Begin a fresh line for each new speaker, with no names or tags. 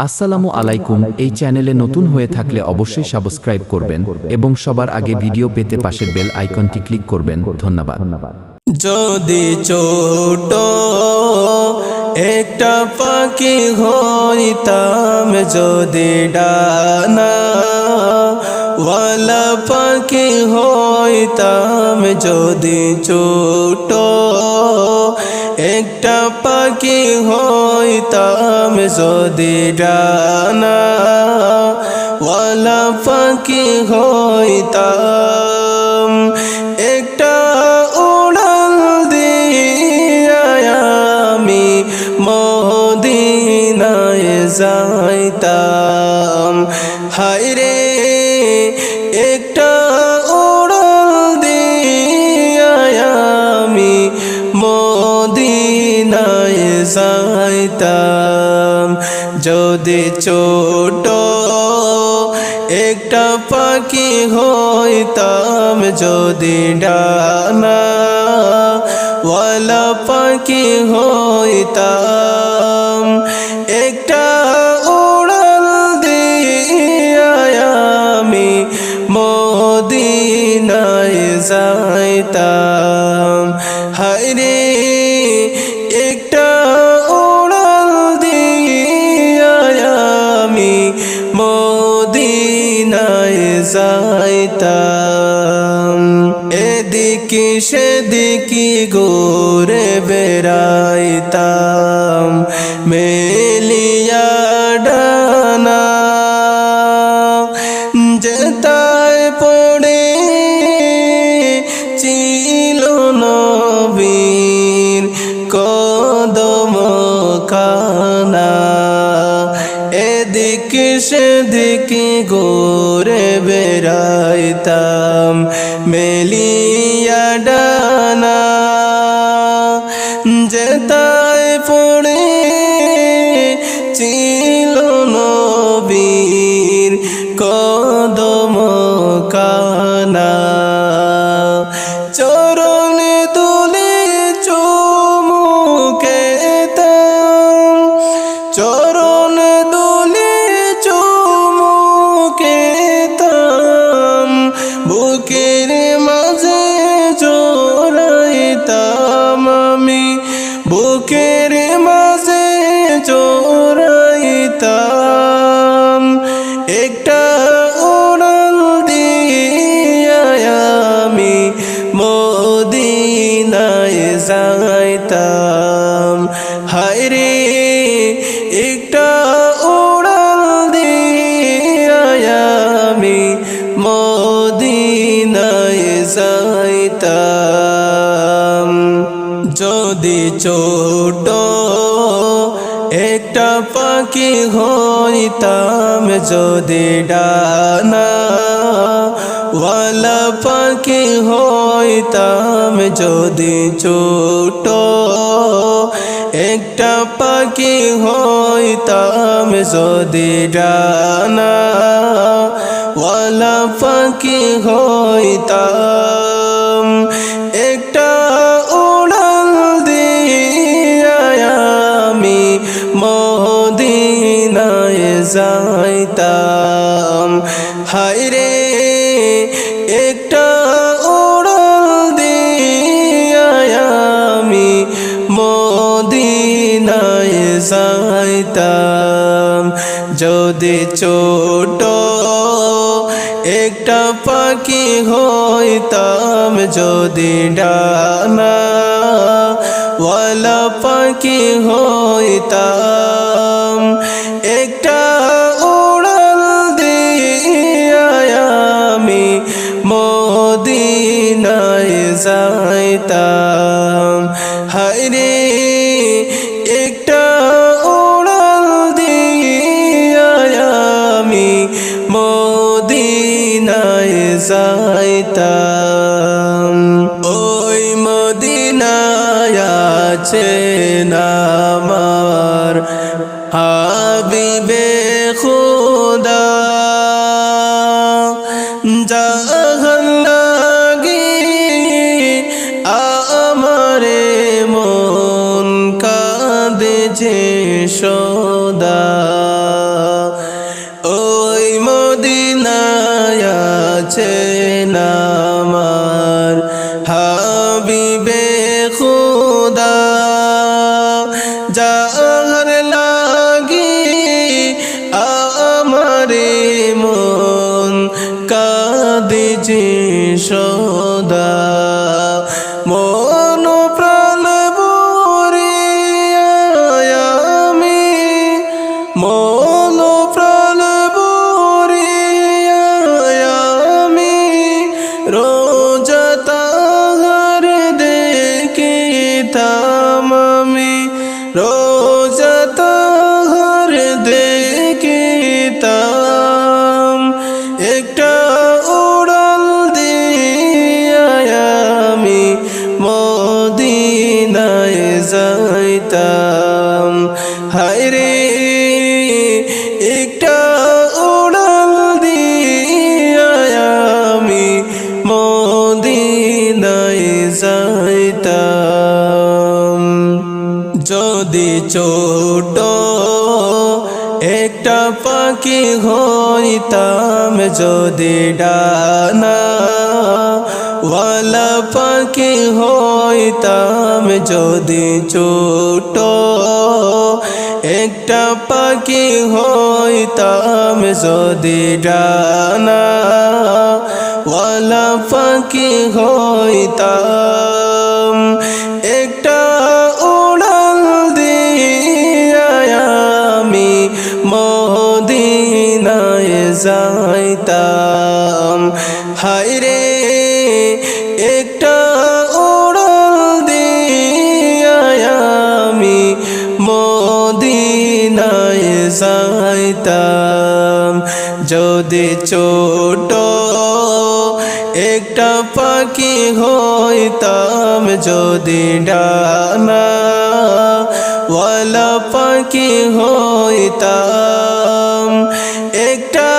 আসসালামু আলাইকুম। এই চ্যানেলে নতুন হয়ে থাকলে অবশ্যই সাবস্ক্রাইব করবেন এবং সবার আগে ভিডিও পেতে পাশের বেল আইকনটি ক্লিক করবেন। ধন্যবাদ।
যদি ছোট একটা পাখি হইতাম, যদি ডানা ওয়ালা পাখি হইতাম, যদি ছোট একটা পাখি হইতাম, যদি ডানা ওয়ালা পাখি হইতাম, একটা উড়াল দিয়া আমি মদিনায় যাইতাম। হায়রে একটা উড়াল দিয়া আমি মদিনায় যাইতাম। যদি ছোট একটা পাখি হইতাম, যদি ডানা ওয়ালা পাখি হইতাম, একটা উড়াল দিয়া আমি মদিনায় যাইতাম। হায়রে একটা উড়াল দিয়া আমি মদিনায় যাইতাম। এদিকে সেদিকে ঘুরে বেড়াইতাম, মেলিয়া ডানা যেতায় পড়ে ছিল নবীর কদম খানা। এদিকে সেদিকে ঘুরে বেড়াইতাম, মেলিয়া ডানা যেতায় পড়ে ছিল নবীর কদম খানা। চরণ দুলে চুমু খেতাম, চরণ দুলে চুমু খেতাম, বুকের মাঝে জড়াইতাম আমি, বুকের মাঝে জড়াইতাম, একটা উড়াল দিয়া আমি মদিনায় যাইতাম। হায়রে একটা উড়াল দিয়া আমি মদিনায় যাইতাম। যদি ছোট একটা পাখি হইতাম, যদি ডানা ওয়ালা পাখি হইতাম, যদি ছোট একটা পাখি হইতাম, যদি ডানা ওয়ালা পাখি হইতাম, একটা উড়াল দিয়া আমি মদিনায় যাইতাম। হায়রে একটা উড়াল দিয়া আমি মদিনায় যাইতাম। যদি ছোট একটা পাখি হইতাম, যদি ডানা ওয়ালা পাখি হইতাম, একটা উড়াল দিয়া আমি মদিনায় যাইতাম। হায়রে একটা উড়াল দিয়া আমি মদিনায় যাইতাম। ওই মদিনায় আছেন আমার সদা মন প্রাণ ভরিয়া আমি মন প্রাণ ভরিয়া আমি রোজা তাহার দেখিতাম আমি রোজা তাহার দেখিতাম একটা উড়াল দিয়া আমি মদিনায় যাইতাম হায়রে একটা উড়াল দিয়া আমি মদিনায় যাইতাম যদি ছোট একটা পাখি হইতাম যদি ডানা ওয়ালা পাখি হইতাম যদি ছোট একটা পাখি হইতাম যদি ডানা ওয়ালা পাখি হইতাম একটা উড়াল দিয়া আমি মদিনায় যাইতাম হায়রে একটা উড়াল দিয়া আমি মদিনায় যাইতাম যদি ছোট একটা পাখি হইতাম যদি ডানা ওয়ালা পাখি হইতাম একটা